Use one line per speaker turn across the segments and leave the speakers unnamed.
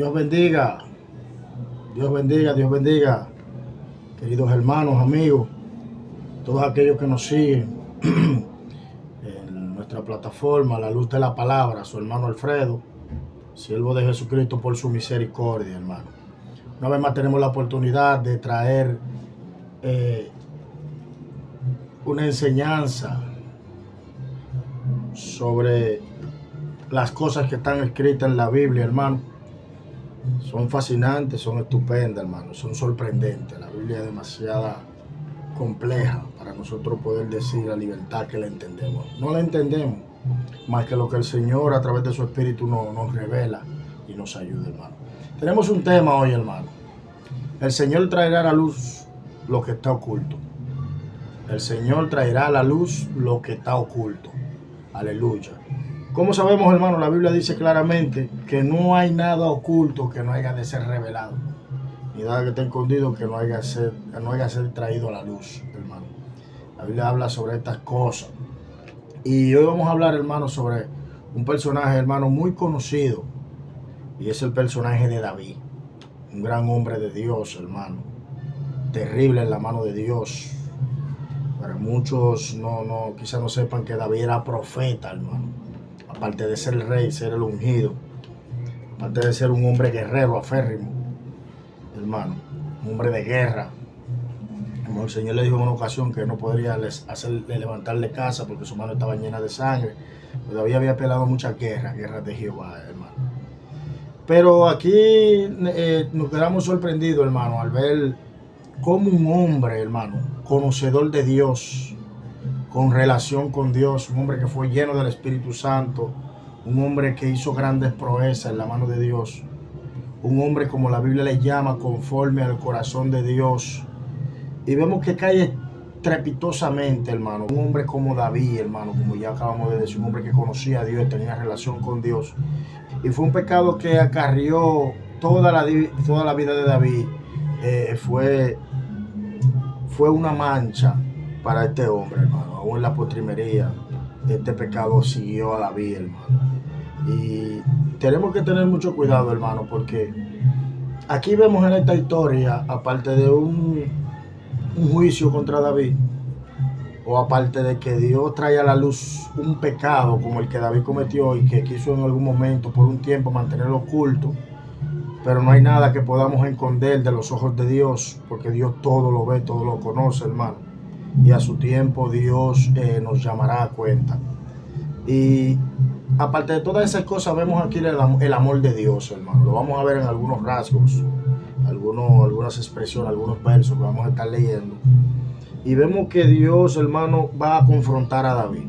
Dios bendiga, Dios bendiga, Dios bendiga, queridos hermanos, amigos, todos aquellos que nos siguen en nuestra plataforma, La Luz de la Palabra, su hermano Alfredo, siervo de Jesucristo por su misericordia, hermano. Una vez más tenemos la oportunidad de traer una enseñanza sobre las cosas que están escritas en la Biblia, hermano. Son fascinantes, son estupendas, hermano, son sorprendentes. La Biblia es demasiado compleja para nosotros poder decir la libertad que la entendemos. No la entendemos más que lo que el Señor a través de su Espíritu nos revela y nos ayuda, hermano. Tenemos un tema hoy, hermano. El Señor traerá a la luz lo que está oculto. El Señor traerá a la luz lo que está oculto. Aleluya. Como sabemos, hermano, la Biblia dice claramente que no hay nada oculto que no haya de ser revelado, ni nada que esté escondido que no haya de ser traído a la luz, hermano. La Biblia habla sobre estas cosas. Y hoy vamos a hablar, hermano, sobre un personaje, hermano, muy conocido. Y es el personaje de David. Un gran hombre de Dios, hermano. Terrible en la mano de Dios. Para muchos quizás no sepan que David era profeta, hermano. Aparte de ser el rey, ser el ungido, aparte de ser un hombre guerrero, aférrimo, hermano, un hombre de guerra. Como el Señor le dijo en una ocasión que no podría levantarle casa porque su mano estaba llena de sangre, pues David había peleado muchas guerras de Jehová, hermano. Pero aquí nos quedamos sorprendidos, hermano, al ver cómo un hombre, hermano, conocedor de Dios, con relación con Dios, un hombre que fue lleno del Espíritu Santo, un hombre que hizo grandes proezas en la mano de Dios, un hombre como la Biblia le llama, conforme al corazón de Dios. Y vemos que cae estrepitosamente, hermano, un hombre como David, hermano, como ya acabamos de decir, un hombre que conocía a Dios, tenía relación con Dios. Y fue un pecado que acarrió toda la vida de David. Fue una mancha para este hombre, hermano. Aún en la postrimería, este pecado siguió a David, hermano. Y tenemos que tener mucho cuidado, hermano, porque aquí vemos en esta historia, aparte de un juicio contra David, o aparte de que Dios trae a la luz un pecado como el que David cometió y que quiso en algún momento, por un tiempo, mantenerlo oculto, pero no hay nada que podamos esconder de los ojos de Dios, porque Dios todo lo ve, todo lo conoce, hermano. Y a su tiempo Dios nos llamará a cuenta. Y aparte de todas esas cosas, vemos aquí el amor de Dios, hermano. Lo vamos a ver en algunos rasgos, algunas expresiones, algunos versos que vamos a estar leyendo. Y vemos que Dios, hermano, va a confrontar a David.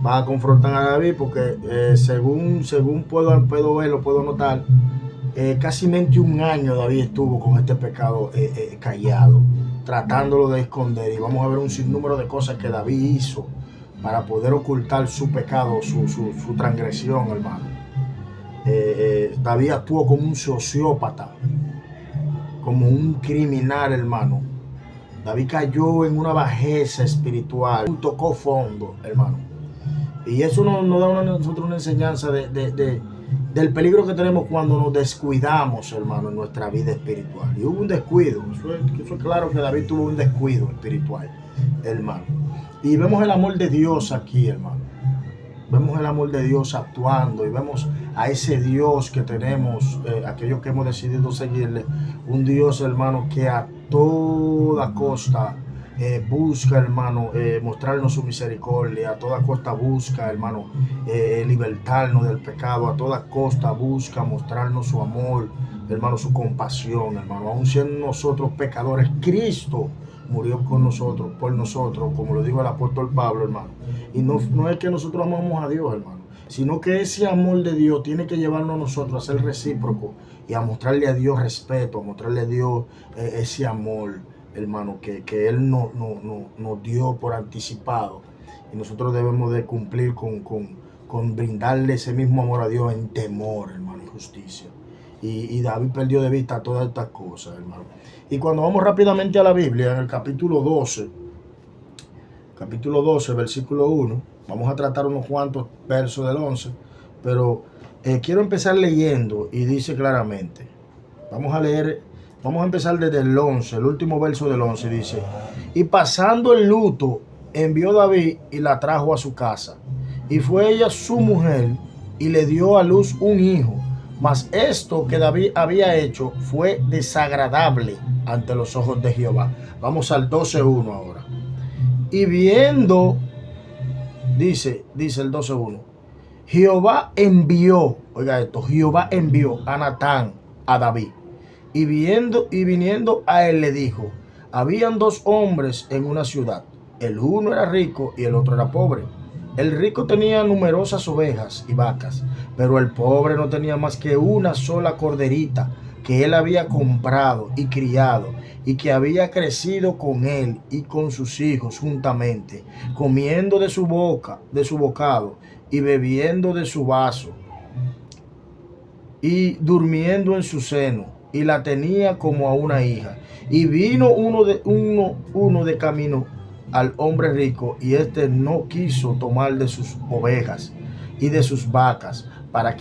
Va a confrontar a David porque según puedo verlo, puedo notar, casi 21 años David estuvo con este pecado callado, tratándolo de esconder. Y vamos a ver un sinnúmero de cosas que David hizo para poder ocultar su pecado, su transgresión, hermano. David actuó como un sociópata, como un criminal, hermano. David cayó en una bajeza espiritual, tocó fondo, hermano. Y eso nos da a nosotros una enseñanza del peligro que tenemos cuando nos descuidamos, hermano, en nuestra vida espiritual. Y hubo un descuido, eso es claro que David tuvo un descuido espiritual, hermano. Y vemos el amor de Dios aquí, hermano. Vemos el amor de Dios actuando y vemos a ese Dios que tenemos, aquellos que hemos decidido seguirle, un Dios, hermano, que a toda costa busca, hermano, mostrarnos su misericordia, a toda costa busca, hermano, libertarnos del pecado, a toda costa busca mostrarnos su amor, hermano, su compasión, hermano. Aun siendo nosotros pecadores, Cristo murió por nosotros, como lo dijo el apóstol Pablo, hermano. Y no es que nosotros amamos a Dios, hermano, sino que ese amor de Dios tiene que llevarnos a nosotros a ser recíproco y a mostrarle a Dios respeto, a mostrarle a Dios ese amor, hermano, que Él nos dio por anticipado. Y nosotros debemos de cumplir con brindarle ese mismo amor a Dios en temor, hermano, y justicia. Y David perdió de vista todas estas cosas, hermano. Y cuando vamos rápidamente a la Biblia, en el capítulo 12, versículo 1, vamos a tratar unos cuantos versos del 11, pero Quiero empezar leyendo y dice claramente, vamos a leer, vamos a empezar desde el 11, el último verso del 11 dice, y pasando el luto, envió David y la trajo a su casa, y fue ella su mujer, y le dio a luz un hijo, mas esto que David había hecho fue desagradable ante los ojos de Jehová. Vamos al 12:1 ahora. Y viendo, dice el 12:1, Jehová envió, oiga esto, Jehová envió a Natán a David. Y viniendo a él le dijo, habían dos hombres en una ciudad. El uno era rico y el otro era pobre. El rico tenía numerosas ovejas y vacas, pero el pobre no tenía más que una sola corderita que él había comprado y criado, y que había crecido con él y con sus hijos juntamente, comiendo de su bocado, y bebiendo de su vaso, y durmiendo en su seno, y la tenía como a una hija. Y vino uno de camino al hombre rico, y éste no quiso tomar de sus ovejas y de sus vacas para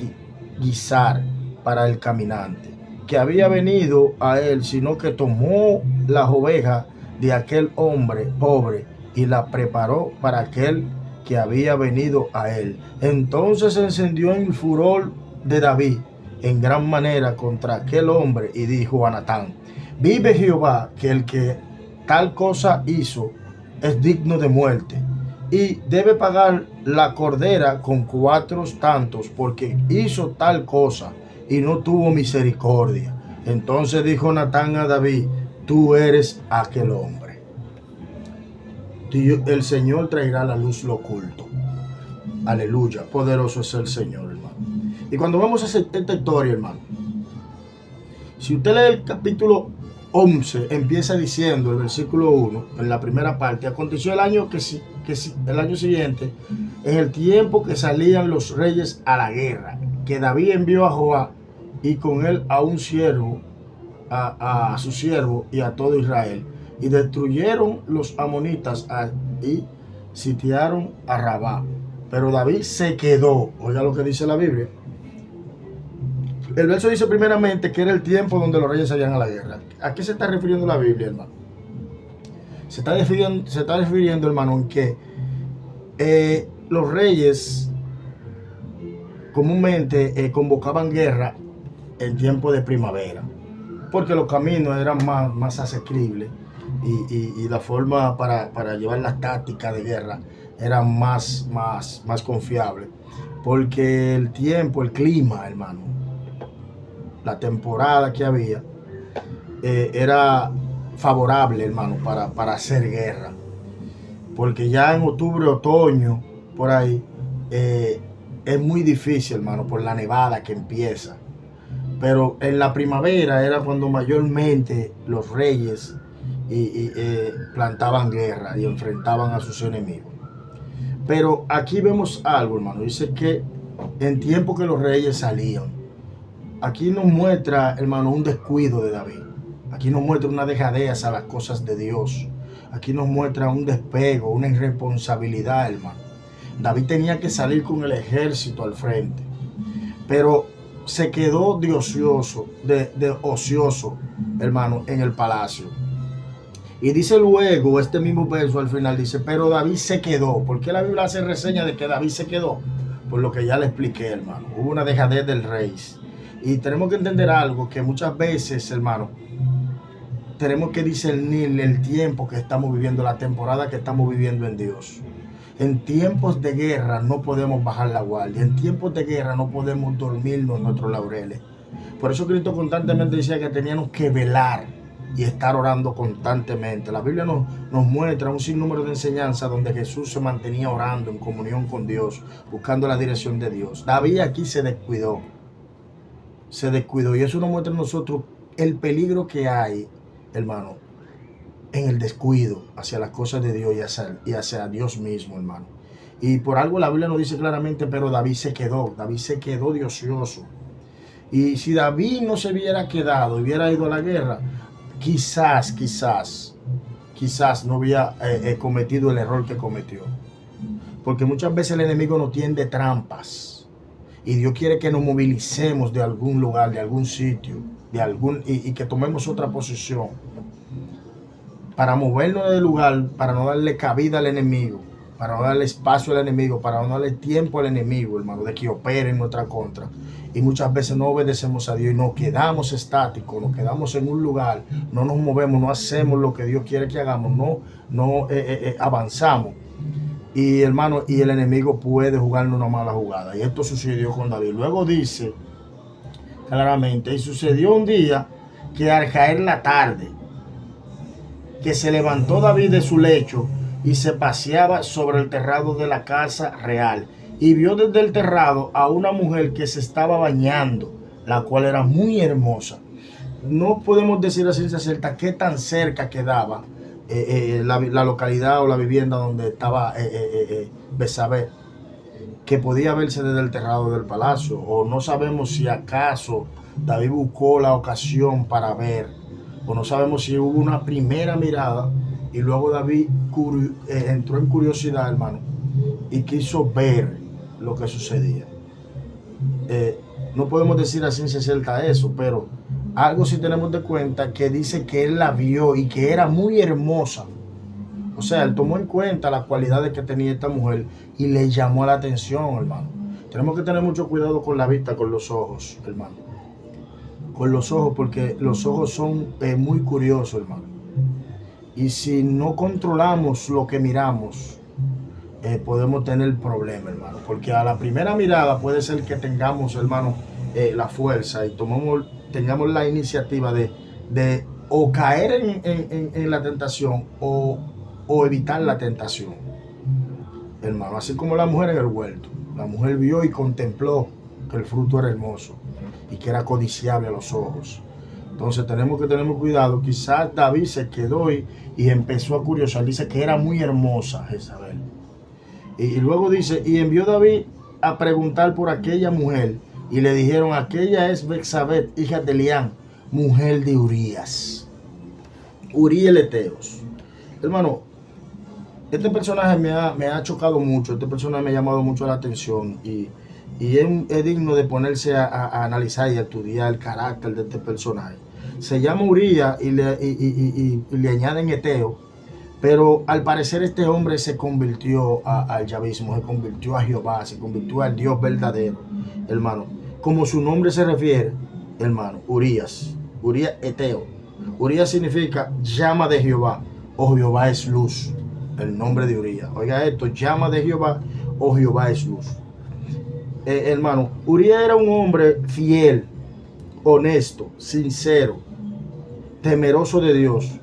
guisar para el caminante que había venido a él, sino que tomó las ovejas de aquel hombre pobre y la preparó para aquel que había venido a él. Entonces se encendió en el furor de David en gran manera contra aquel hombre y dijo a Natán, vive Jehová, que el que tal cosa hizo es digno de muerte, y debe pagar la cordera con 4 tantos, porque hizo tal cosa y no tuvo misericordia. Entonces dijo Natán a David, tú eres aquel hombre. El Señor traerá a la luz lo oculto. Aleluya, poderoso es el Señor, hermano. Y cuando vemos esta historia, hermano, si usted lee el capítulo 11, empieza diciendo el versículo 1, en la primera parte, aconteció el año el año siguiente, en el tiempo que salían los reyes a la guerra, que David envió a Joab y con él a un siervo, a su siervo y a todo Israel, y destruyeron los amonitas y sitiaron a Rabá. Pero David se quedó. Oiga lo que dice la Biblia. El verso dice primeramente que era el tiempo donde los reyes salían a la guerra. ¿A qué se está refiriendo la Biblia, hermano? Se está refiriendo, hermano, en que los reyes comúnmente convocaban guerra en tiempo de primavera, porque los caminos eran más asequibles y la forma para llevar las tácticas de guerra era más confiable, porque el tiempo, el clima, hermano, la temporada que había era favorable, hermano, para hacer guerra, porque ya en octubre, otoño, por ahí, es muy difícil, hermano, por la nevada que empieza. Pero en la primavera era cuando mayormente los reyes plantaban guerra y enfrentaban a sus enemigos. Pero aquí vemos algo, hermano. Dice que en tiempo que los reyes salían, aquí nos muestra, hermano, un descuido de David. Aquí nos muestra una dejadez a las cosas de Dios. Aquí nos muestra un despego, una irresponsabilidad, hermano. David tenía que salir con el ejército al frente, pero se quedó de ocioso, hermano, en el palacio. Y dice luego, este mismo verso al final dice, pero David se quedó. ¿Por qué la Biblia hace reseña de que David se quedó? Por lo que ya le expliqué, hermano. Hubo una dejadez del rey. Y tenemos que entender algo, que muchas veces, hermano, tenemos que discernir el tiempo que estamos viviendo, la temporada que estamos viviendo en Dios. En tiempos de guerra no podemos bajar la guardia. En tiempos de guerra no podemos dormirnos en nuestros laureles. Por eso Cristo constantemente decía que teníamos que velar y estar orando constantemente. La Biblia nos muestra un sinnúmero de enseñanzas donde Jesús se mantenía orando en comunión con Dios, buscando la dirección de Dios. David aquí se descuidó. Y eso nos muestra a nosotros el peligro que hay, hermano, en el descuido hacia las cosas de Dios y hacia Dios mismo, hermano. Y por algo la Biblia nos dice claramente, pero David se quedó de ocioso. Y si David no se hubiera quedado, hubiera ido a la guerra, quizás no hubiera cometido el error que cometió. Porque muchas veces el enemigo nos tiende trampas. Y Dios quiere que nos movilicemos de algún lugar, de algún sitio, y que tomemos otra posición para movernos del lugar, para no darle cabida al enemigo, para no darle espacio al enemigo, para no darle tiempo al enemigo, hermano, de que opere en nuestra contra. Y muchas veces no obedecemos a Dios y nos quedamos estáticos, nos quedamos en un lugar, no nos movemos, no hacemos lo que Dios quiere que hagamos, no avanzamos. Y hermano, y el enemigo puede jugarnos una mala jugada. Y esto sucedió con David. Luego dice claramente, y sucedió un día que al caer la tarde, que se levantó David de su lecho y se paseaba sobre el terrado de la casa real, y vio desde el terrado a una mujer que se estaba bañando, la cual era muy hermosa. No podemos decir a ciencia cierta qué tan cerca quedaba la localidad o la vivienda donde estaba Betsabé, que podía verse desde el terrado del palacio, o no sabemos si acaso David buscó la ocasión para ver, o no sabemos si hubo una primera mirada y luego David entró en curiosidad, hermano, y quiso ver lo que sucedía. No podemos decir a ciencia cierta eso, pero algo sí tenemos de cuenta que dice que él la vio y que era muy hermosa. O sea, él tomó en cuenta las cualidades que tenía esta mujer y le llamó la atención, hermano. Tenemos que tener mucho cuidado con la vista, con los ojos, hermano. Con los ojos, porque los ojos son muy curiosos, hermano. Y si no controlamos lo que miramos, podemos tener problemas, hermano. Porque a la primera mirada puede ser que tengamos, hermano, la fuerza y tengamos la iniciativa de o caer en la tentación o evitar la tentación, hermano. Así como la mujer en el huerto. La mujer vio y contempló que el fruto era hermoso y que era codiciable a los ojos. Entonces tenemos que tener cuidado. Quizás David se quedó y empezó a curiosar. Dice que era muy hermosa Jezabel. Y luego dice, y envió David a preguntar por aquella mujer, y le dijeron, aquella es Betsabé, hija de Elián, mujer de Urías. Urías el Heteos. Hermano, este personaje me ha chocado mucho, este personaje me ha llamado mucho la atención y es digno de ponerse a analizar y a estudiar el carácter de este personaje. Se llama Urías y le añaden Heteo, pero al parecer este hombre se convirtió al yavismo, se convirtió a Jehová, se convirtió al Dios verdadero, hermano. Como su nombre se refiere, hermano, Urías Heteo. Urías significa llama de Jehová, o Jehová es luz, el nombre de Urías. Oiga esto, llama de Jehová, o Jehová es luz. Hermano, Urías era un hombre fiel, honesto, sincero, temeroso de Dios,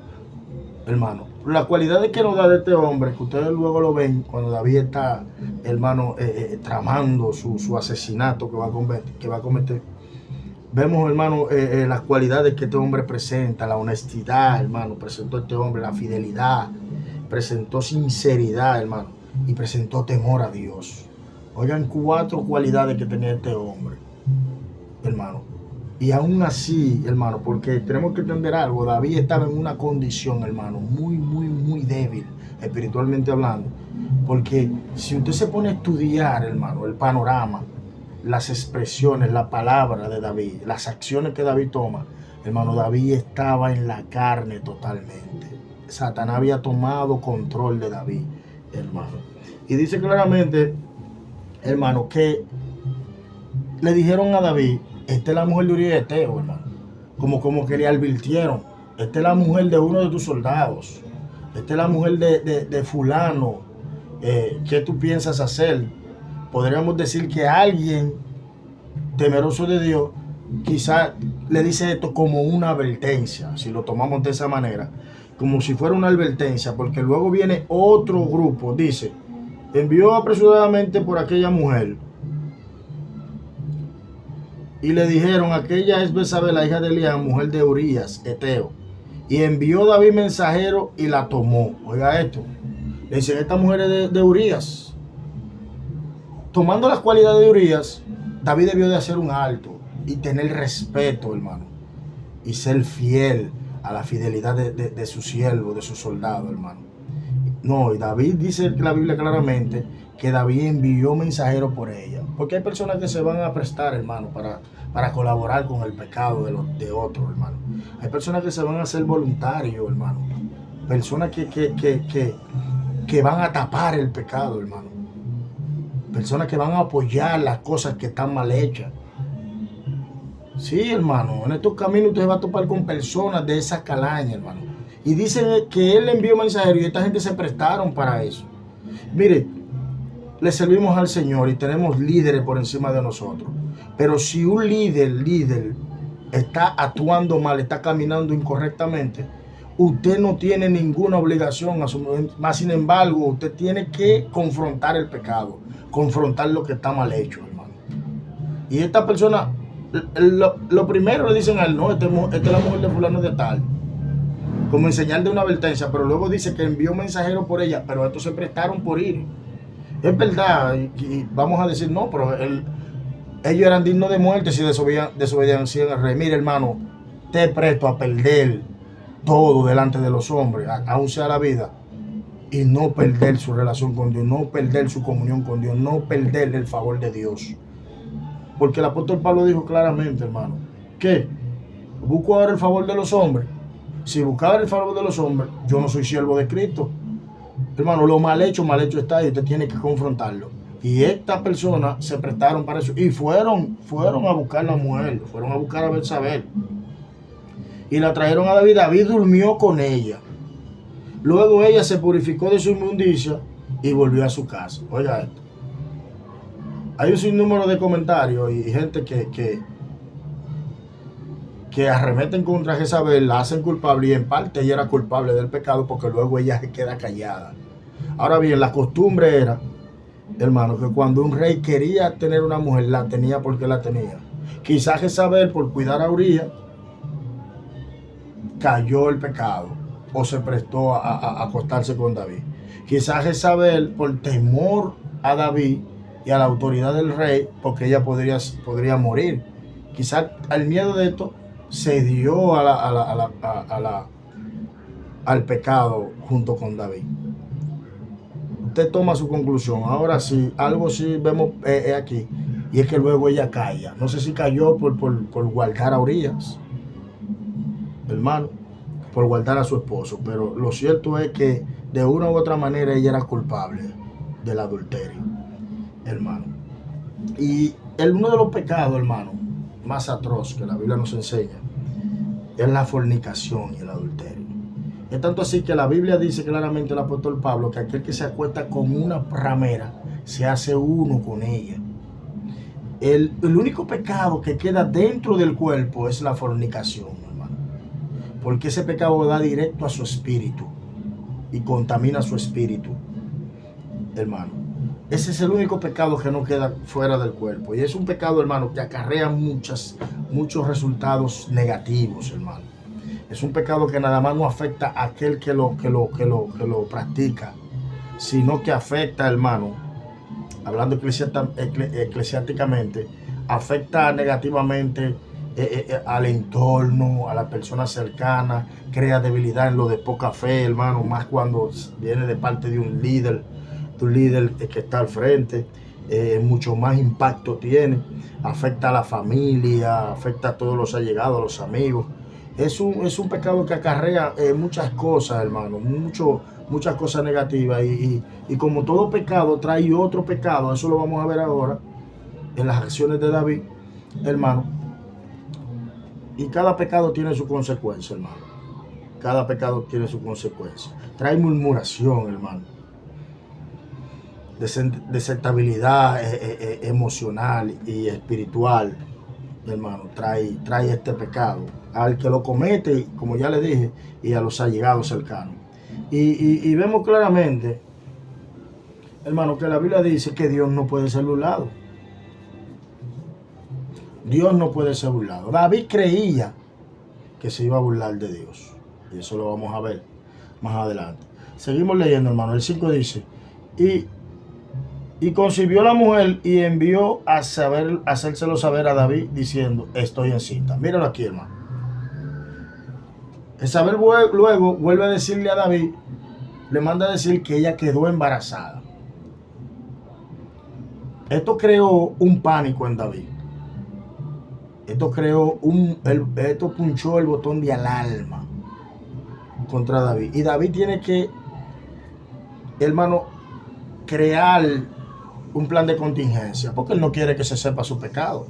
hermano. Las cualidades que nos da de este hombre, que ustedes luego lo ven cuando David está, hermano, tramando su asesinato que va a cometer. Vemos, hermano, las cualidades que este hombre presenta, la honestidad, hermano, presentó este hombre, la fidelidad, presentó sinceridad, hermano, y presentó temor a Dios. Oigan, 4 cualidades que tenía este hombre, hermano. Y aún así, hermano, porque tenemos que entender algo, David estaba en una condición, hermano, muy débil, espiritualmente hablando. Porque si usted se pone a estudiar, hermano, el panorama, las expresiones, la palabra de David, las acciones que David toma, hermano, David estaba en la carne totalmente. Satanás había tomado control de David, hermano. Y dice claramente, hermano, que le dijeron a David, esta es la mujer de Urías Heteo, hermano. Como que le advirtieron, esta es la mujer de uno de tus soldados. Esta es la mujer de fulano. ¿Qué tú piensas hacer? Podríamos decir que alguien temeroso de Dios quizás le dice esto como una advertencia, si lo tomamos de esa manera, como si fuera una advertencia, porque luego viene otro grupo, dice, envió apresuradamente por aquella mujer, y le dijeron, aquella es Betsabé, la hija de Elián, mujer de Urías Heteo. Y envió David mensajero y la tomó. Oiga esto. Le dicen, esta mujer es de Urías. Tomando las cualidades de Urías, David debió de hacer un alto y tener respeto, hermano. Y ser fiel a la fidelidad de su siervo, de su soldado, hermano. No, y David dice la Biblia claramente que David envió mensajeros por ella. Porque hay personas que se van a prestar, hermano, para colaborar con el pecado de otros, hermano. Hay personas que se van a hacer voluntarios, hermano. Personas que van a tapar el pecado, hermano. Personas que van a apoyar las cosas que están mal hechas. Sí, hermano, en estos caminos usted va a topar con personas de esa calaña, hermano. Y dicen que él envió mensajeros y esta gente se prestaron para eso. Mire, le servimos al Señor y tenemos líderes por encima de nosotros. Pero si un líder está actuando mal, está caminando incorrectamente, usted no tiene ninguna obligación, más sin embargo, usted tiene que confrontar el pecado, confrontar lo que está mal hecho, hermano. Y esta persona, lo primero le dicen a él, no, esta es la mujer de fulano de tal, como en señal de una advertencia, pero luego dice que envió mensajeros por ella, pero estos se prestaron por ir. Es verdad, y vamos a decir, no, pero ellos eran dignos de muerte si desobedecían al rey. Mire, hermano, te presto a perder todo delante de los hombres, aún sea la vida, y no perder su relación con Dios, no perder su comunión con Dios, no perder el favor de Dios. Porque el apóstol Pablo dijo claramente, hermano, que busco ahora el favor de los hombres. Si buscaba el favor de los hombres, yo no soy siervo de Cristo. Hermano, lo mal hecho está y usted tiene que confrontarlo. Y estas personas se prestaron para eso y fueron a buscar a la mujer, fueron a buscar a Betsabé y la trajeron a David. David durmió con ella. Luego ella se purificó de su inmundicia y volvió a su casa. Oiga esto. Hay un sinnúmero de comentarios y gente que arremeten contra Jezabel, la hacen culpable y en parte ella era culpable del pecado porque luego ella se queda callada. Ahora bien, la costumbre era, hermano, que cuando un rey quería tener una mujer, la tenía porque la tenía. Quizás Jezabel, por cuidar a Urías, cayó el pecado o se prestó a acostarse con David. Quizás Jezabel, por temor a David y a la autoridad del rey, porque ella podría morir. Quizás al miedo de esto se dio al pecado junto con David. Usted toma su conclusión. Ahora sí, algo sí vemos aquí, y es que luego ella calla. No sé si cayó por guardar a Urías, hermano, por guardar a su esposo, pero lo cierto es que de una u otra manera ella era culpable del adulterio, hermano. Y uno de los pecados, hermano, más atroz que la Biblia nos enseña es la fornicación y el adulterio. Es tanto así que la Biblia dice claramente, el apóstol Pablo, que aquel que se acuesta con una ramera se hace uno con ella. El único pecado que queda dentro del cuerpo es la fornicación, hermano, porque ese pecado da directo a su espíritu y contamina su espíritu, hermano. Ese es el único pecado que no queda fuera del cuerpo. Y es un pecado, hermano, que acarrea muchos resultados negativos, hermano. Es un pecado que nada más no afecta a aquel que lo practica, sino que afecta, hermano, hablando eclesiásticamente, afecta negativamente al entorno, a las personas cercanas, crea debilidad en lo de poca fe, hermano, más cuando viene de parte de un líder que está al frente, mucho más impacto tiene, afecta a la familia, afecta a todos los allegados, a los amigos. Es un pecado que acarrea muchas cosas, hermano, muchas cosas negativas y como todo pecado trae otro pecado. Eso lo vamos a ver ahora en las acciones de David, hermano. Y cada pecado tiene su consecuencia, hermano. Cada pecado tiene su consecuencia. Trae murmuración, hermano, desestabilidad emocional y espiritual, hermano. Trae este pecado al que lo comete, como ya le dije, y a los allegados cercanos. Y vemos claramente, hermano, que la Biblia dice que Dios no puede ser burlado. Dios no puede ser burlado. David creía que se iba a burlar de Dios. Y eso lo vamos a ver más adelante. Seguimos leyendo, hermano. El 5 dice, y concibió la mujer y envió a hacérselo saber a David diciendo, estoy encinta. Míralo aquí, hermano. Isabel luego vuelve a decirle a David, le manda a decir que ella quedó embarazada. Esto creó un pánico en David. Esto punchó el botón de alarma contra David. Y David tiene que, hermano, crear un plan de contingencia, porque él no quiere que se sepa su pecado.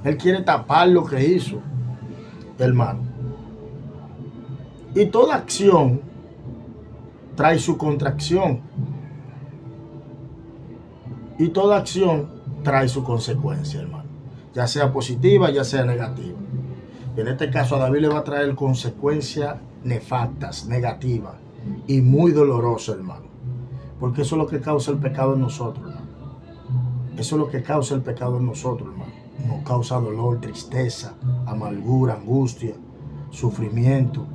Él quiere tapar lo que hizo, hermano. Y toda acción trae su contracción. Y toda acción trae su consecuencia, hermano. Ya sea positiva, ya sea negativa. Y en este caso a David le va a traer consecuencias nefastas, negativas y muy dolorosas, hermano. Porque eso es lo que causa el pecado en nosotros, hermano. Eso es lo que causa el pecado en nosotros, hermano. Nos causa dolor, tristeza, amargura, angustia, sufrimiento.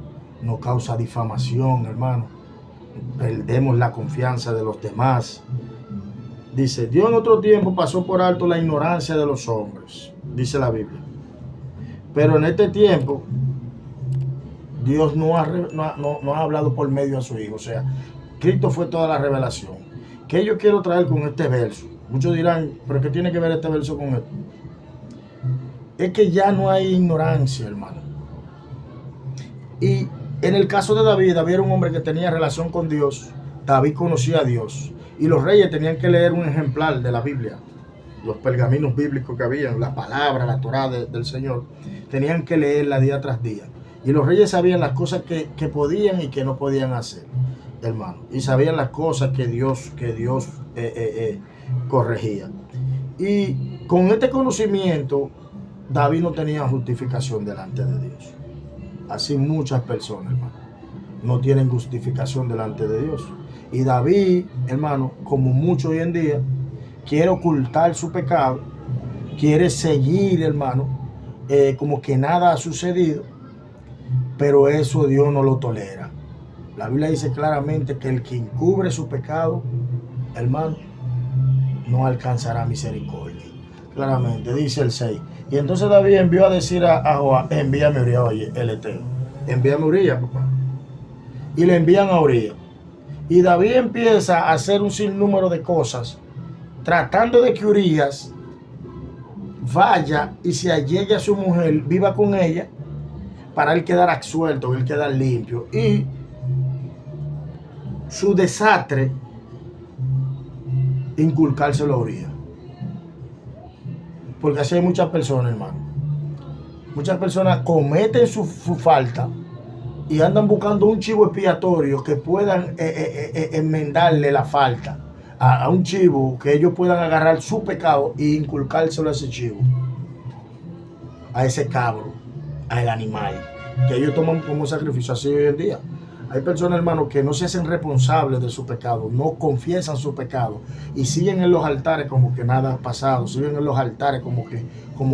Nos causa difamación, hermano. Perdemos la confianza de los demás. Dice, Dios en otro tiempo pasó por alto la ignorancia de los hombres, dice la Biblia. Pero en este tiempo, Dios no ha hablado por medio de su Hijo. O sea, Cristo fue toda la revelación. ¿Qué yo quiero traer con este verso? Muchos dirán, ¿pero qué tiene que ver este verso con esto? Es que ya no hay ignorancia, hermano. Y en el caso de David, David era un hombre que tenía relación con Dios. David conocía a Dios. Y los reyes tenían que leer un ejemplar de la Biblia. Los pergaminos bíblicos que habían, la palabra, la Torá del Señor, tenían que leerla día tras día. Y los reyes sabían las cosas que podían y que no podían hacer, hermano. Y sabían las cosas que Dios corregía. Y con este conocimiento, David no tenía justificación delante de Dios. Así muchas personas, hermano, no tienen justificación delante de Dios. Y David, hermano, como mucho hoy en día, quiere ocultar su pecado, quiere seguir, hermano, como que nada ha sucedido, pero eso Dios no lo tolera. La Biblia dice claramente que el que encubre su pecado, hermano, no alcanzará misericordia. Claramente, dice el 6. Y entonces David envió a decir a Joab, envíame a Uría, oye, el Eteo, envíame a Uría, papá. Y le envían a Uría. Y David empieza a hacer un sinnúmero de cosas, tratando de que Urías vaya y se allegue a su mujer, viva con ella, para él quedar absuelto, él quedar limpio. Y su desastre, inculcárselo a Urías. Porque así hay muchas personas, hermano. Muchas personas cometen su falta y andan buscando un chivo expiatorio que puedan enmendarle la falta. A un chivo que ellos puedan agarrar su pecado e inculcárselo a ese chivo, a ese cabro, al animal, que ellos toman como sacrificio. Así hoy en día hay personas, hermanos, que no se hacen responsables de su pecado, no confiesan su pecado y siguen en los altares como que nada ha pasado, siguen en los altares como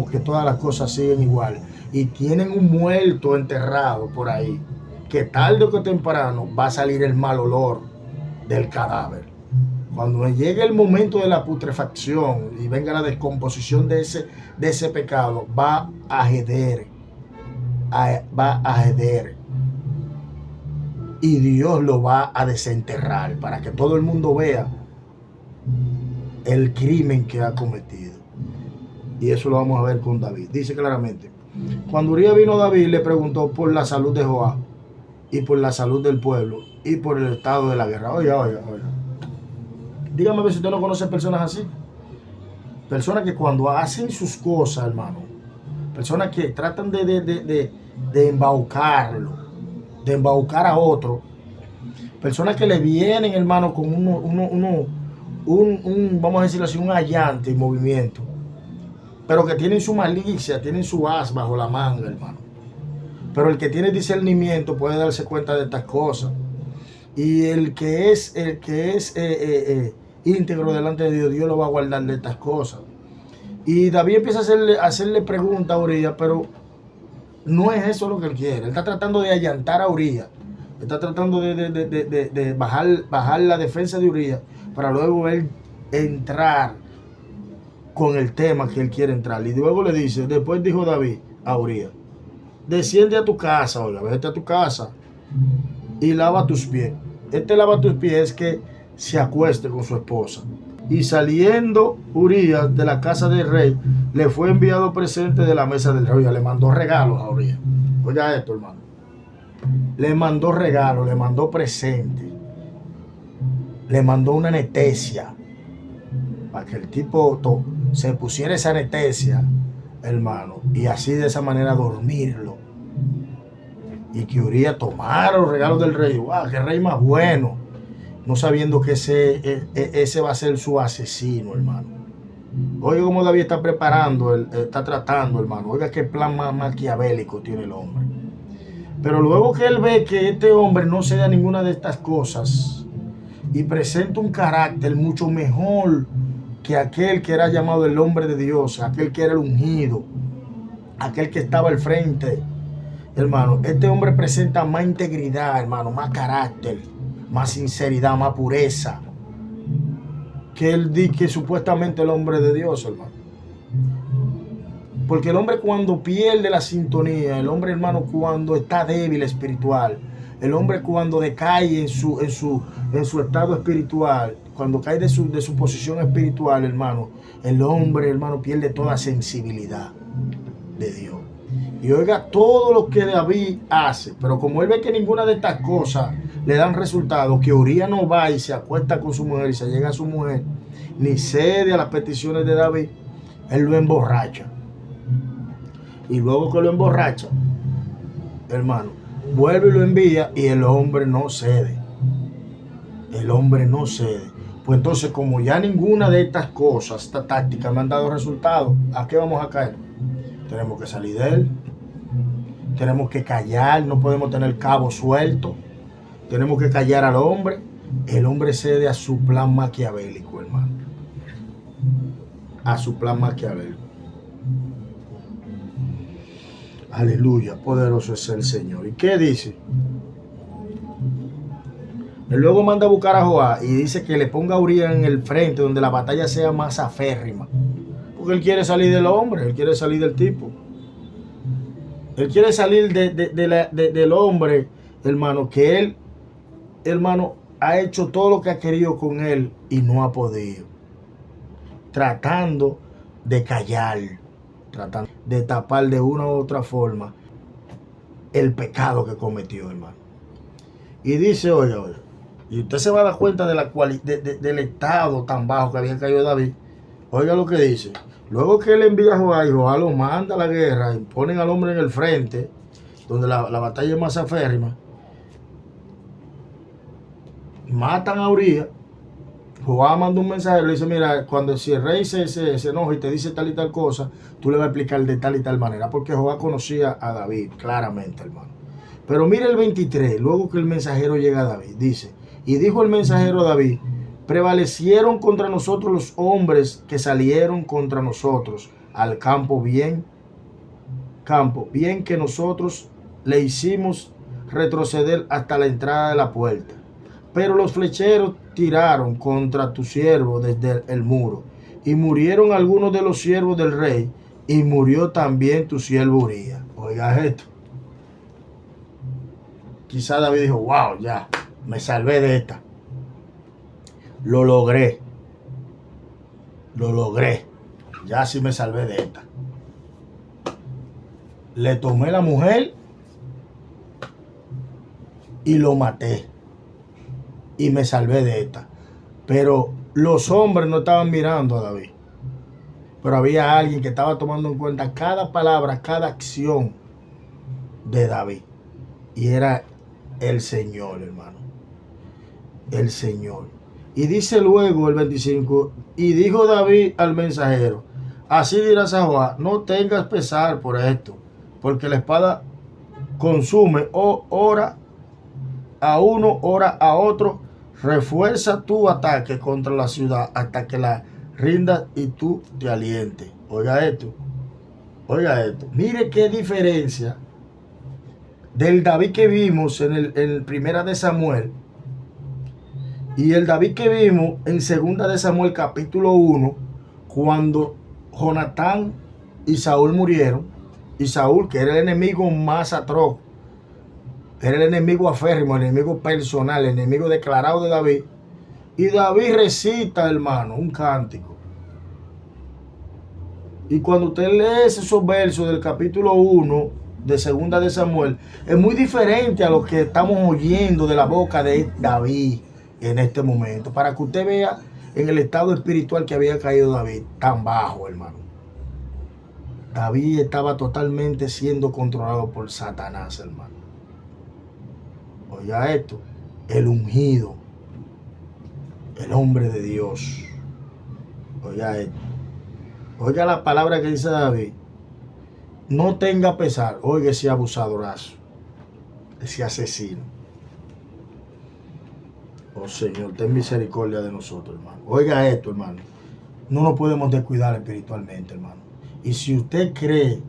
que todas las cosas siguen igual, y tienen un muerto enterrado por ahí, que tarde o que temprano va a salir el mal olor del cadáver. Cuando llegue el momento de la putrefacción y venga la descomposición de ese pecado, va a heder. Y Dios lo va a desenterrar para que todo el mundo vea el crimen que ha cometido. Y eso lo vamos a ver con David. Dice claramente, cuando Urías vino a David, le preguntó por la salud de Joab y por la salud del pueblo y por el estado de la guerra. Oiga. Dígame a ver si usted no conoce personas así. Personas que cuando hacen sus cosas, hermano, personas que tratan de embaucarlo, de embaucar a otro, personas que le vienen, hermano, con vamos a decirlo así, un allante en movimiento, pero que tienen su malicia, tienen su as bajo la manga, hermano. Pero el que tiene discernimiento puede darse cuenta de estas cosas. Y el que es íntegro delante de Dios, Dios lo va a guardar de estas cosas. Y David empieza a hacerle preguntas a Urías, pero no es eso lo que él quiere. Él está tratando de allantar a Urías. Está tratando de bajar la defensa de Urías para luego él entrar con el tema que él quiere entrar. Y luego le dice, después dijo David a Urías, desciende a tu casa, oiga, vete a tu casa y lava tus pies. Lava tus pies es que se acueste con su esposa. Y saliendo Urías de la casa del rey, le fue enviado presente de la mesa del rey. Le mandó regalos a Urías. Oiga esto, hermano. Le mandó regalos, le mandó presente. Le mandó una anestesia. Para que el tipo se pusiera esa anestesia, hermano. Y así de esa manera dormirlo. Y que Urías tomara los regalos del rey. ¡Wow! ¡Qué rey más bueno! No sabiendo que ese va a ser su asesino, hermano. Oiga cómo David está preparando, está tratando, hermano. Oiga qué plan más maquiavélico tiene el hombre. Pero luego que él ve que este hombre no cede a ninguna de estas cosas y presenta un carácter mucho mejor que aquel que era llamado el hombre de Dios, aquel que era el ungido, aquel que estaba al frente, hermano, este hombre presenta más integridad, hermano, más carácter, más sinceridad, más pureza que él que supuestamente el hombre de Dios, hermano. Porque el hombre cuando pierde la sintonía, el hombre, hermano, cuando está débil espiritual, el hombre cuando decae en su estado espiritual, cuando cae de su posición espiritual, hermano, el hombre, hermano, pierde toda sensibilidad de Dios. Y oiga todo lo que David hace, pero como él ve que ninguna de estas cosas le dan resultado, que Urías no va y se acuesta con su mujer y se llega a su mujer, ni cede a las peticiones de David, él lo emborracha. Y luego que lo emborracha, hermano, vuelve y lo envía y el hombre no cede. El hombre no cede. Pues entonces, como ya ninguna de estas cosas, esta táctica me han dado resultado, ¿a qué vamos a caer? Tenemos que salir de él. Tenemos que callar, no podemos tener cabo suelto. Tenemos que callar al hombre. El hombre cede a su plan maquiavélico, hermano. A su plan maquiavélico. Aleluya, poderoso es el Señor. ¿Y qué dice? Él luego manda a buscar a Joab y dice que le ponga a Urías en el frente donde la batalla sea más aférrima. Porque él quiere salir del hombre, él quiere salir del tipo. Él quiere salir del hombre, hermano, que él, hermano, ha hecho todo lo que ha querido con él y no ha podido. Tratando de callar, tratando de tapar de una u otra forma el pecado que cometió, hermano. Y dice, oye, y usted se va a dar cuenta de del estado tan bajo que había caído David. Oiga lo que dice. Luego que él envía a Joab y Joab lo manda a la guerra y ponen al hombre en el frente, donde la batalla es más aférrima, matan a Urías. Joab manda un mensajero y le dice, mira, si el rey se enoja y te dice tal y tal cosa, tú le vas a explicar de tal y tal manera, porque Joab conocía a David claramente, hermano. Pero mire el 23, luego que el mensajero llega a David, dice, y dijo el mensajero a David, prevalecieron contra nosotros los hombres que salieron contra nosotros al campo, bien que nosotros le hicimos retroceder hasta la entrada de la puerta. Pero los flecheros tiraron contra tu siervo desde el muro, y murieron algunos de los siervos del rey, y murió también tu siervo Urías. Oiga esto. Quizá David dijo, wow, ya, me salvé de esta. Lo logré. Ya sí me salvé de esta. Le tomé la mujer y lo maté. Y me salvé de esta. Pero los hombres no estaban mirando a David. Pero había alguien que estaba tomando en cuenta cada palabra, cada acción de David. Y era el Señor, hermano. El Señor. Y dice luego el 25, y dijo David al mensajero, así dirás a Joab, no tengas pesar por esto, porque la espada consume hora a uno, hora a otro. Refuerza tu ataque contra la ciudad hasta que la rindas y tú te alientes. Oiga esto. Mire qué diferencia del David que vimos en el Primera de Samuel y el David que vimos en Segunda de Samuel capítulo 1, cuando Jonatán y Saúl murieron. Y Saúl, que era el enemigo más atroz, era el enemigo aférrimo, el enemigo personal, el enemigo declarado de David, Y David recita, hermano, un cántico. Y cuando usted lee esos versos del capítulo 1 de Segunda de Samuel, es muy diferente a lo que estamos oyendo de la boca de David en este momento. Para que usted vea en el estado espiritual que había caído David, tan bajo, hermano. David estaba totalmente siendo controlado por Satanás, hermano. Oiga esto, el ungido, el hombre de Dios. Oiga esto. Oiga la palabra que dice David. No tenga pesar, oiga ese abusadorazo, ese asesino. Oh Señor, ten misericordia de nosotros, hermano. Oiga esto, hermano. No nos podemos descuidar espiritualmente, hermano. Y si usted cree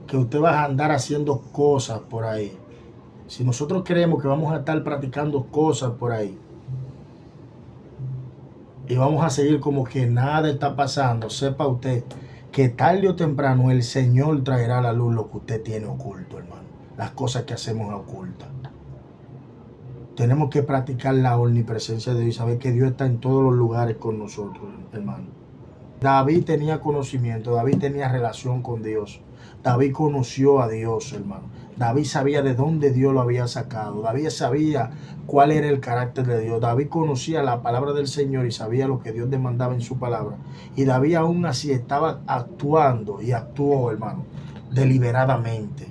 que usted va a andar haciendo cosas por ahí, si nosotros creemos que vamos a estar practicando cosas por ahí y vamos a seguir como que nada está pasando, sepa usted que tarde o temprano el Señor traerá a la luz lo que usted tiene oculto, hermano. Las cosas que hacemos ocultas. Tenemos que practicar la omnipresencia de Dios y saber que Dios está en todos los lugares con nosotros, hermano. David tenía conocimiento, David tenía relación con Dios. David conoció a Dios, hermano. David sabía de dónde Dios lo había sacado. David sabía cuál era el carácter de Dios. David conocía la palabra del Señor y sabía lo que Dios demandaba en su palabra. Y David aún así estaba actuando y actuó, hermano, deliberadamente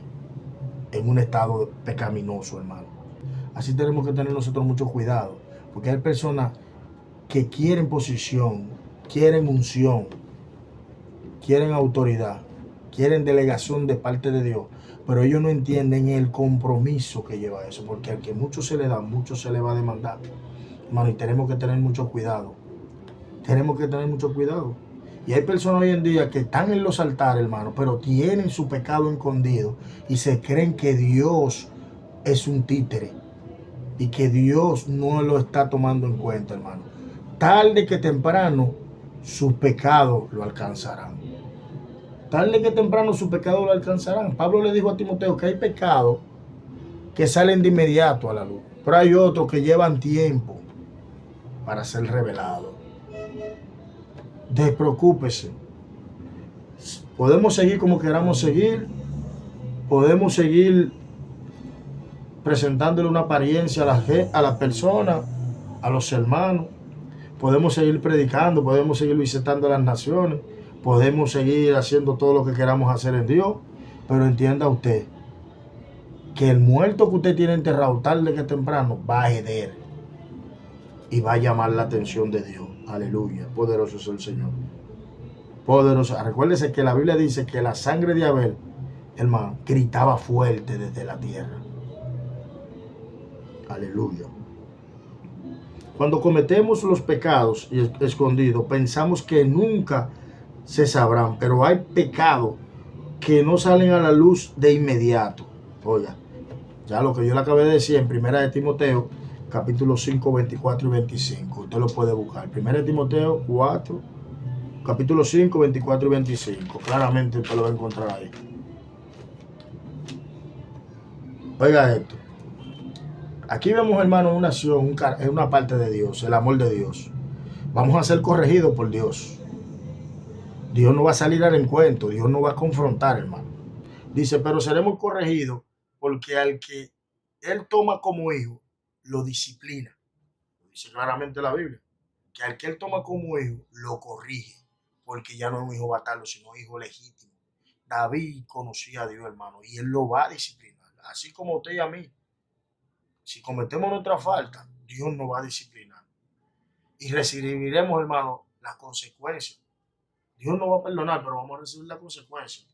en un estado pecaminoso, hermano. Así tenemos que tener nosotros mucho cuidado, porque hay personas que quieren posición, quieren unción, quieren autoridad, quieren delegación de parte de Dios, pero ellos no entienden el compromiso que lleva eso, porque al que mucho se le da, mucho se le va a demandar, hermano, y tenemos que tener mucho cuidado. Tenemos que tener mucho cuidado. Y hay personas hoy en día que están en los altares, hermano, pero tienen su pecado escondido y se creen que Dios es un títere y que Dios no lo está tomando en cuenta, hermano. Tarde que temprano, sus pecados lo alcanzarán. Tarde que temprano, sus pecados lo alcanzarán. Pablo le dijo a Timoteo que hay pecados que salen de inmediato a la luz, pero hay otros que llevan tiempo para ser revelados. Despreocúpese. Podemos seguir como queramos seguir. Podemos seguir presentándole una apariencia a la persona, a los hermanos. Podemos seguir predicando, podemos seguir visitando las naciones, podemos seguir haciendo todo lo que queramos hacer en Dios, pero entienda usted que el muerto que usted tiene enterrado tarde que temprano va a heder y va a llamar la atención de Dios. Aleluya, poderoso es el Señor. Poderoso. Recuérdese que la Biblia dice que la sangre de Abel, hermano, gritaba fuerte desde la tierra. Aleluya. Cuando cometemos los pecados escondidos, pensamos que nunca se sabrán, pero hay pecados que no salen a la luz de inmediato. Oiga, ya lo que yo le acabé de decir en Primera de Timoteo, capítulo 5, 24 y 25. Usted lo puede buscar. Primera de Timoteo 4, capítulo 5, 24 y 25. Claramente usted lo va a encontrar ahí. Oiga esto. Aquí vemos, hermano, una acción, una parte de Dios, el amor de Dios. Vamos a ser corregidos por Dios. Dios no va a salir al encuentro, Dios no va a confrontar, hermano. Dice, pero seremos corregidos porque al que Él toma como hijo, lo disciplina. Lo dice claramente la Biblia. Que al que Él toma como hijo, lo corrige. Porque ya no es un hijo batallo, sino un hijo legítimo. David conocía a Dios, hermano, y Él lo va a disciplinar. Así como usted y a mí. Si cometemos nuestra falta, Dios nos va a disciplinar. Y recibiremos, hermano, las consecuencias. Dios nos va a perdonar, pero vamos a recibir las consecuencias,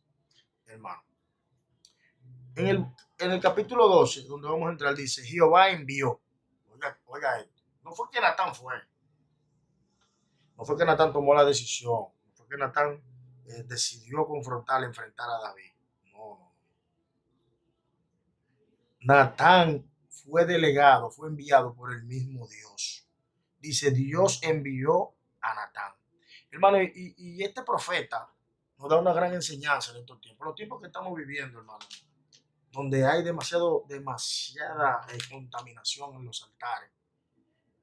hermano. En el capítulo 12, donde vamos a entrar, dice, Jehová envió. Oiga esto. No fue que Natán fue. No fue que Natán tomó la decisión. No fue que Natán decidió confrontar, enfrentar a David. No. Natán fue delegado, fue enviado por el mismo Dios. Dice, Dios envió a Natán. Hermano, y este profeta nos da una gran enseñanza en estos tiempos. Los tiempos que estamos viviendo, hermano, donde hay demasiada contaminación en los altares.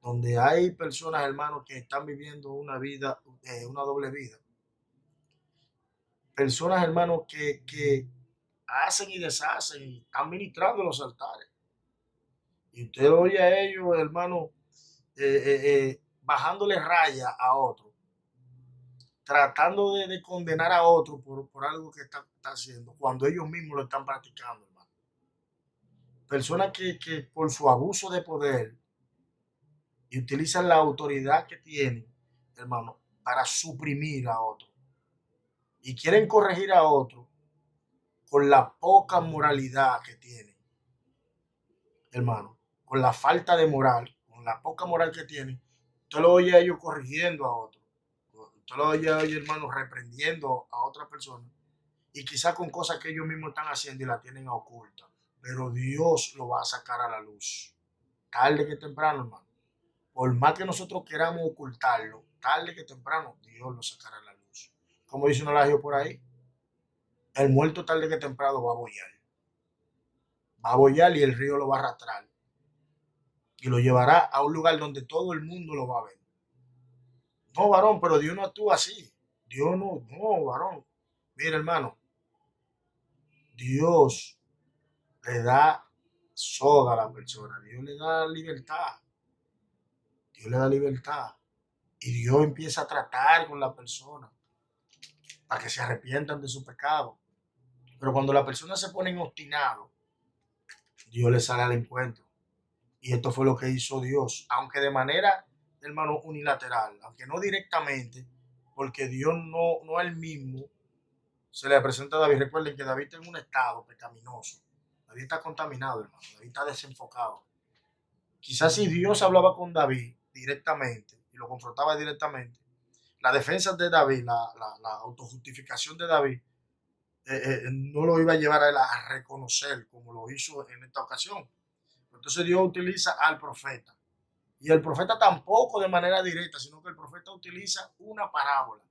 donde hay personas, hermanos, que están viviendo una vida, una doble vida. Personas, hermanos, que hacen y deshacen y están ministrando en los altares. Y usted oye a ellos, hermano, bajándole raya a otro, tratando de condenar a otro por algo que está haciendo, cuando ellos mismos lo están practicando, hermano. Personas que por su abuso de poder y utilizan la autoridad que tienen, hermano, para suprimir a otro. Y quieren corregir a otro con la poca moralidad que tienen, hermano, con la falta de moral, con la poca moral que tienen. Usted lo oye a ellos corrigiendo a otro. Usted lo oye a ellos, hermano, reprendiendo a otra persona. Y quizás con cosas que ellos mismos están haciendo y la tienen oculta. Pero Dios lo va a sacar a la luz. Tarde que temprano, hermano. Por más que nosotros queramos ocultarlo, tarde que temprano, Dios lo sacará a la luz. Como dice un adagio por ahí, el muerto tarde que temprano va a bollar. Va a bollar y el río lo va a arrastrar. Y lo llevará a un lugar donde todo el mundo lo va a ver. No, varón, pero Dios no actúa así. Dios no, varón. Mira, hermano, Dios le da soga a la persona. Dios le da libertad. Dios le da libertad. Y Dios empieza a tratar con la persona para que se arrepientan de su pecado. Pero cuando la persona se pone obstinado, Dios le sale al encuentro. Y esto fue lo que hizo Dios, aunque de manera, hermano, unilateral, aunque no directamente, porque Dios no él mismo se le presenta a David. Recuerden que David está en un estado pecaminoso. David está contaminado, hermano. David está desenfocado. Quizás si Dios hablaba con David directamente y lo confrontaba directamente, la defensa de David, la autojustificación de David, no lo iba a llevar a él a reconocer como lo hizo en esta ocasión. Entonces Dios utiliza al profeta. Y el profeta tampoco de manera directa, sino que el profeta utiliza una parábola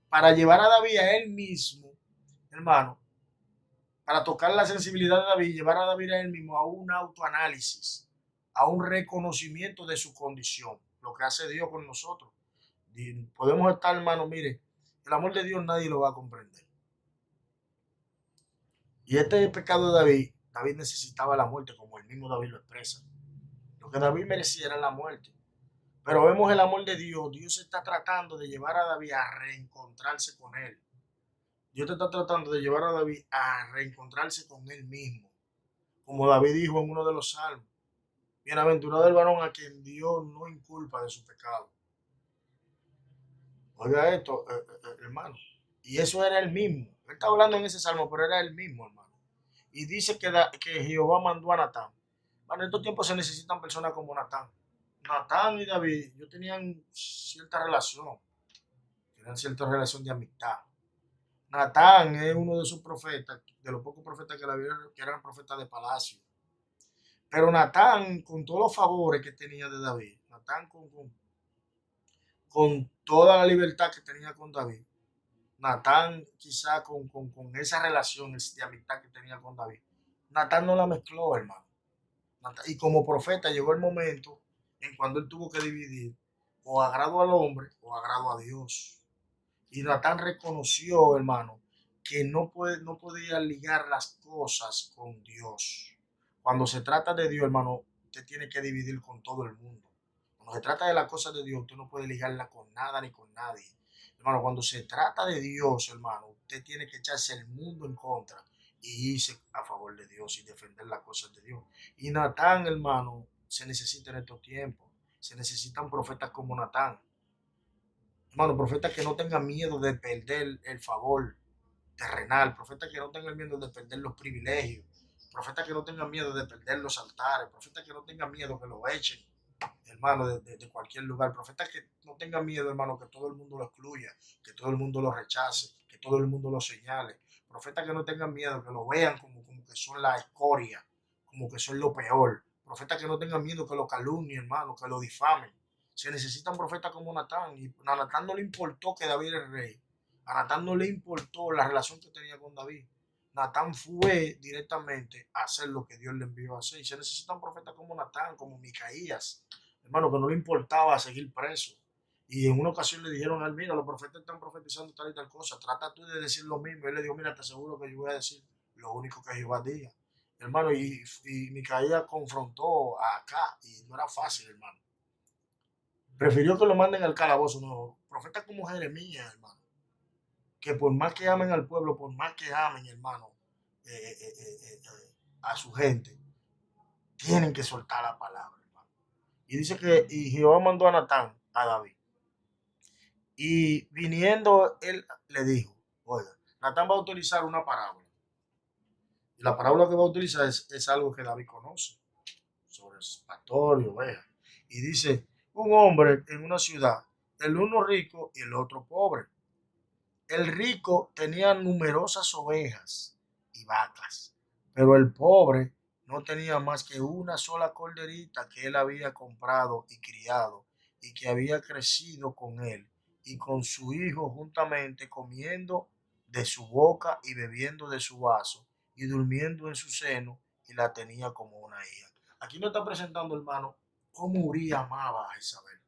para llevar a David a él mismo, hermano, para tocar la sensibilidad de David, llevar a David a él mismo a un autoanálisis, a un reconocimiento de su condición, lo que hace Dios con nosotros. Podemos estar, hermano, mire, el amor de Dios nadie lo va a comprender. Y este pecado de David, David necesitaba la muerte, como el mismo David lo expresa. Lo que David merecía era la muerte. Pero vemos el amor de Dios. Dios está tratando de llevar a David a reencontrarse con él. Dios está tratando de llevar a David a reencontrarse con él mismo. Como David dijo en uno de los salmos. Bienaventurado el varón a quien Dios no inculpa de su pecado. Oiga esto, hermano. Y eso era el mismo. Él está hablando en ese salmo, pero era el mismo, hermano. Y dice que Jehová mandó a Natán. Bueno, en estos tiempos se necesitan personas como Natán. Natán y David, ellos tenían cierta relación. Tenían cierta relación de amistad. Natán es uno de sus profetas, de los pocos profetas que la Biblia, que eran profetas de palacio. Pero Natán, con todos los favores que tenía de David, Natán con toda la libertad que tenía con David, Natán quizá con esa relación de amistad que tenía con David, Natán no la mezcló, hermano. Y como profeta llegó el momento en cuando él tuvo que dividir o agrado al hombre o agrado a Dios. Y Natán reconoció, hermano, que no podía ligar las cosas con Dios. Cuando se trata de Dios, hermano, usted tiene que dividir con todo el mundo. Cuando se trata de las cosas de Dios, usted no puede ligarla con nada ni con nadie. Hermano, cuando se trata de Dios, hermano, usted tiene que echarse el mundo en contra y irse a favor de Dios y defender las cosas de Dios. Y Natán, hermano, se necesita en estos tiempos. Se necesitan profetas como Natán. Hermano, profetas que no tengan miedo de perder el favor terrenal, profetas que no tengan miedo de perder los privilegios, profetas que no tengan miedo de perder los altares, profetas que no tengan miedo que lo echen, hermano, de cualquier lugar, profetas que no tengan miedo, hermano, que todo el mundo lo excluya, que todo el mundo lo rechace, que todo el mundo lo señale, profetas que no tengan miedo, que lo vean como que son la escoria, como que son lo peor, profetas que no tengan miedo que lo calumnien, hermano, que lo difamen. Se necesitan profetas como Natán, y a Natán no le importó que David era el rey, a Natán no le importó la relación que tenía con David. Natán fue directamente a hacer lo que Dios le envió a hacer. Y se necesitan profetas como Natán, como Micaías, hermano, que no le importaba seguir preso. Y en una ocasión le dijeron a él, mira, los profetas están profetizando tal y tal cosa, trata tú de decir lo mismo. Y él le dijo, mira, te aseguro que yo voy a decir lo único que Jehová diga. Hermano, y Micaías confrontó a Acá y no era fácil, hermano. Prefirió que lo manden al calabozo, no. Profetas como Jeremías, hermano, que por más que amen al pueblo, por más que amen, hermano, eh, eh, eh, a su gente, tienen que soltar la palabra, hermano. Y dice que y Jehová mandó a Natán, a David. Y viniendo, él le dijo, oiga, Natán va a utilizar una parábola. Y la parábola que va a utilizar es algo que David conoce, sobre el pastor y ovejas. Y dice, un hombre en una ciudad, el uno rico y el otro pobre. El rico tenía numerosas ovejas y vacas, pero el pobre no tenía más que una sola corderita que él había comprado y criado y que había crecido con él y con su hijo juntamente comiendo de su boca y bebiendo de su vaso y durmiendo en su seno y la tenía como una hija. Aquí nos está presentando, hermano, cómo Uría amaba a Jezabel,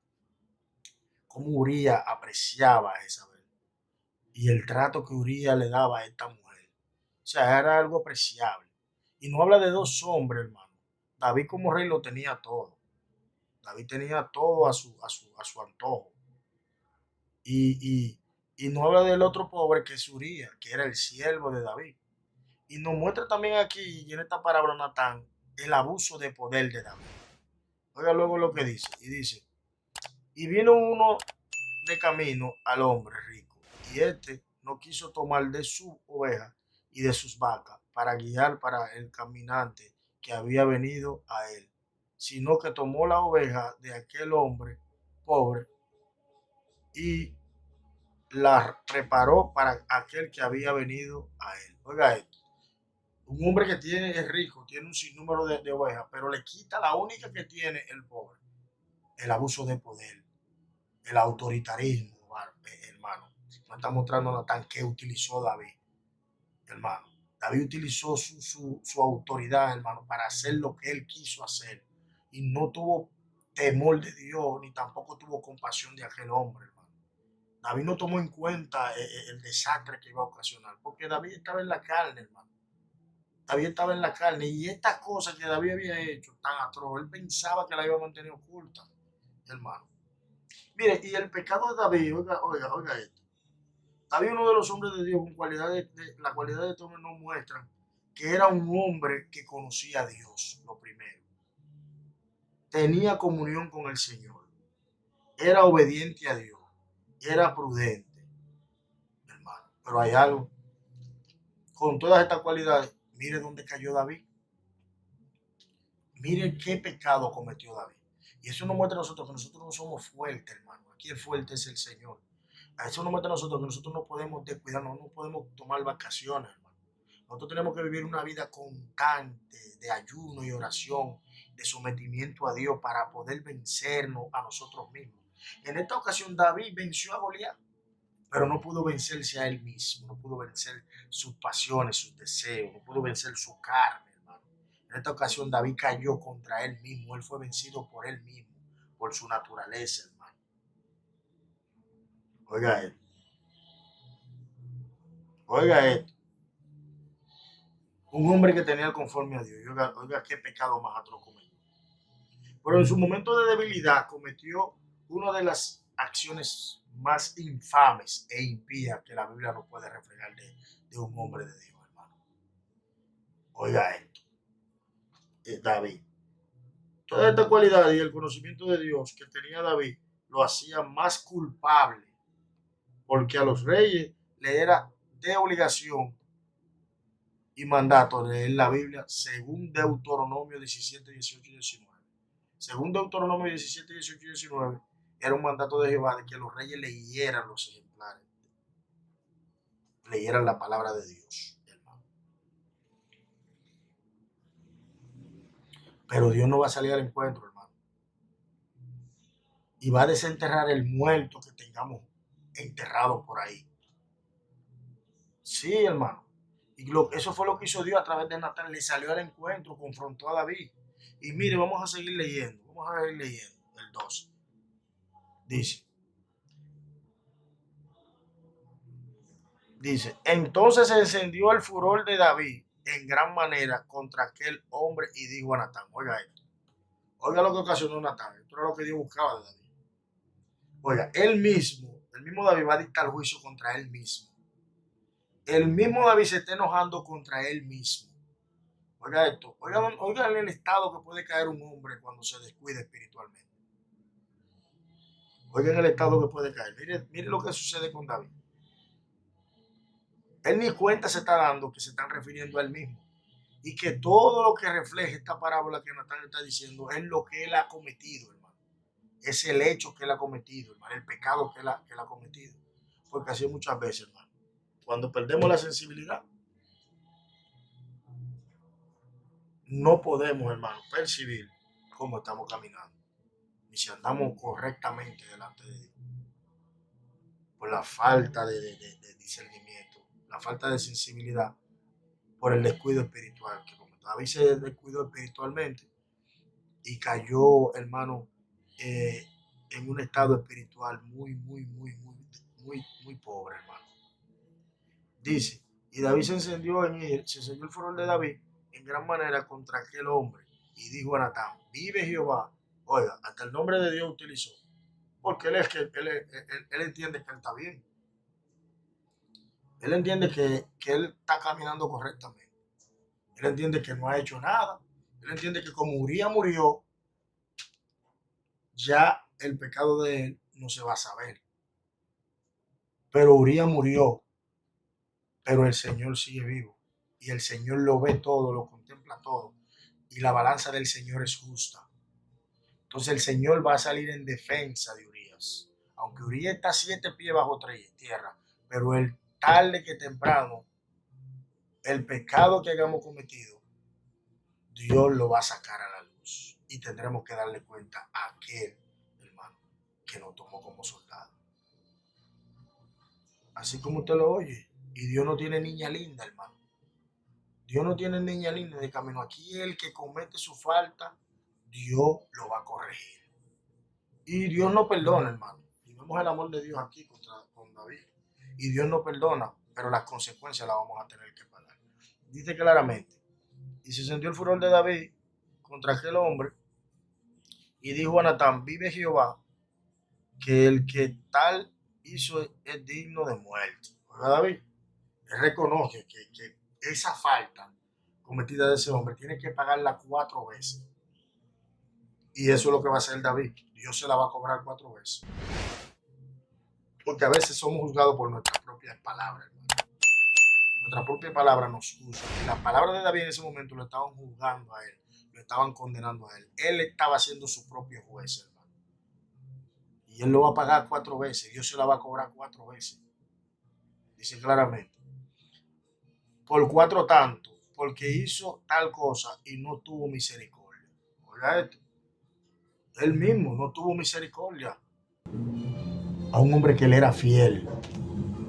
cómo Uría apreciaba a Jezabel y el trato que Uría le daba a esta mujer. O sea, era algo apreciable. Y no habla de dos hombres, hermano. David como rey lo tenía todo. David tenía todo a su antojo. Y, y no habla del otro pobre que es Uría, que era el siervo de David. Y nos muestra también aquí, y en esta parábola Natán, el abuso de poder de David. Oiga luego lo que dice. Y dice, y vino uno de camino al hombre rico, y éste no quiso tomar de su oveja y de sus vacas para guiar para el caminante que había venido a él, sino que tomó la oveja de aquel hombre pobre y la preparó para aquel que había venido a él. Oiga esto, un hombre que es rico, tiene un sinnúmero de ovejas, pero le quita la única que tiene el pobre, el abuso de poder, el autoritarismo, hermano. Nos está mostrando Natán que utilizó David, hermano. David utilizó su autoridad, hermano, para hacer lo que él quiso hacer. Y no tuvo temor de Dios, ni tampoco tuvo compasión de aquel hombre, hermano. David no tomó en cuenta el desastre que iba a ocasionar, porque David estaba en la carne, hermano. David estaba en la carne y estas cosas que David había hecho tan atroz, él pensaba que la iba a mantener oculta, hermano. Mire, y el pecado de David, oiga esto. David, uno de los hombres de Dios con la cualidad de este hombre nos muestra que era un hombre que conocía a Dios, lo primero. Tenía comunión con el Señor. Era obediente a Dios. Era prudente, hermano. Pero hay algo. Con todas estas cualidades, mire dónde cayó David. Mire qué pecado cometió David. Y eso nos muestra a nosotros que nosotros no somos fuertes, hermano. Aquí el fuerte es el Señor. A eso nos muestra a nosotros que nosotros no podemos descuidarnos, no podemos tomar vacaciones, hermano. Nosotros tenemos que vivir una vida constante de ayuno y oración, de sometimiento a Dios para poder vencernos a nosotros mismos. En esta ocasión David venció a Goliat, pero no pudo vencerse a él mismo, no pudo vencer sus pasiones, sus deseos, no pudo vencer su carne, hermano. En esta ocasión David cayó contra él mismo, él fue vencido por él mismo, por su naturaleza, hermano. Oiga esto, oiga esto. Un hombre que tenía el conforme a Dios, oiga qué pecado más atroz cometió. Pero en su momento de debilidad cometió una de las acciones más infames e impías que la Biblia no puede reflejar de un hombre de Dios, hermano. Oiga esto, David. Toda esta cualidad y el conocimiento de Dios que tenía David lo hacía más culpable, porque a los reyes le era de obligación y mandato leer la Biblia según Deuteronomio 17, 18 y 19. Según Deuteronomio 17, 18 y 19, era un mandato de Jehová de que los reyes leyeran los ejemplares, leyeran la palabra de Dios, hermano. Pero Dios no va a salir al encuentro, hermano. Y va a desenterrar el muerto que tengamos enterrado por ahí. Sí, hermano. Y eso fue lo que hizo Dios a través de Natán. Le salió al encuentro, confrontó a David. Y mire, vamos a seguir leyendo, del 12. Dice, entonces se encendió el furor de David en gran manera contra aquel hombre y dijo a Natán, oiga esto, oiga lo que ocasionó Natán, esto era lo que Dios buscaba de David. Oiga, el mismo David va a dictar juicio contra él mismo. El mismo David se está enojando contra él mismo. Oiga esto, oigan el estado que puede caer un hombre cuando se descuida espiritualmente. Oigan el estado que puede caer. Mire lo que sucede con David. Él ni cuenta se está dando que se están refiriendo a él mismo. Y que todo lo que refleja esta parábola que Natán está diciendo es lo que él ha cometido, hermano. Es el hecho que él ha cometido, hermano. El pecado que él ha cometido. Porque así muchas veces, hermano. Cuando perdemos la sensibilidad, no podemos, hermano, percibir cómo estamos caminando. Ni si andamos correctamente delante de Dios. Por la falta de discernimiento, la falta de sensibilidad, por el descuido espiritual, que como David se descuidó espiritualmente y cayó, hermano, en un estado espiritual muy pobre, hermano. Dice, y David se encendió el furor de David en gran manera contra aquel hombre y dijo a Natán, vive Jehová. Oiga, hasta el nombre de Dios utilizó, porque él entiende que él está bien. Él entiende que él está caminando correctamente. Él entiende que no ha hecho nada. Él entiende que como Urías murió, ya el pecado de él no se va a saber. Pero Urías murió, pero el Señor sigue vivo. Y el Señor lo ve todo, lo contempla todo. Y la balanza del Señor es justa. Entonces el Señor va a salir en defensa de Urías. Aunque Urías está 7 pies bajo tierra, pero el tarde que temprano, el pecado que hayamos cometido, Dios lo va a sacar a la luz. Y tendremos que darle cuenta a aquel hermano que nos tomó como soldado. Así como usted lo oye. Y Dios no tiene niña linda, hermano. Dios no tiene niña linda de camino. Aquí el que comete su falta, Dios lo va a corregir. Y Dios no perdona, hermano. Y vemos el amor de Dios aquí con David. Y Dios no perdona, pero las consecuencias las vamos a tener que pagar. Dice claramente, y se encendió el furor de David contra aquel hombre, y dijo a Natán, vive Jehová, que el que tal hizo es digno de muerte. ¿Verdad, David? Él reconoce que esa falta cometida de ese hombre tiene que pagarla 4 veces. Y eso es lo que va a hacer David. Dios se la va a cobrar 4 veces. Porque a veces somos juzgados por nuestras propias palabras, hermano. Nuestra propia palabra nos juzga. Y la palabra de David en ese momento lo estaban juzgando a él, lo estaban condenando a él. Él estaba siendo su propio juez, hermano. Y él lo va a pagar 4 veces. Dios se la va a cobrar 4 veces. Dice claramente. Por 4 tanto, porque hizo tal cosa y no tuvo misericordia. Oiga esto. Él mismo no tuvo misericordia a un hombre que le era fiel,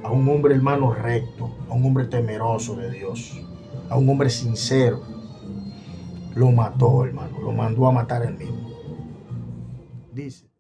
a un hombre, hermano, recto, a un hombre temeroso de Dios, a un hombre sincero. Lo mató, hermano, lo mandó a matar él mismo. Dice,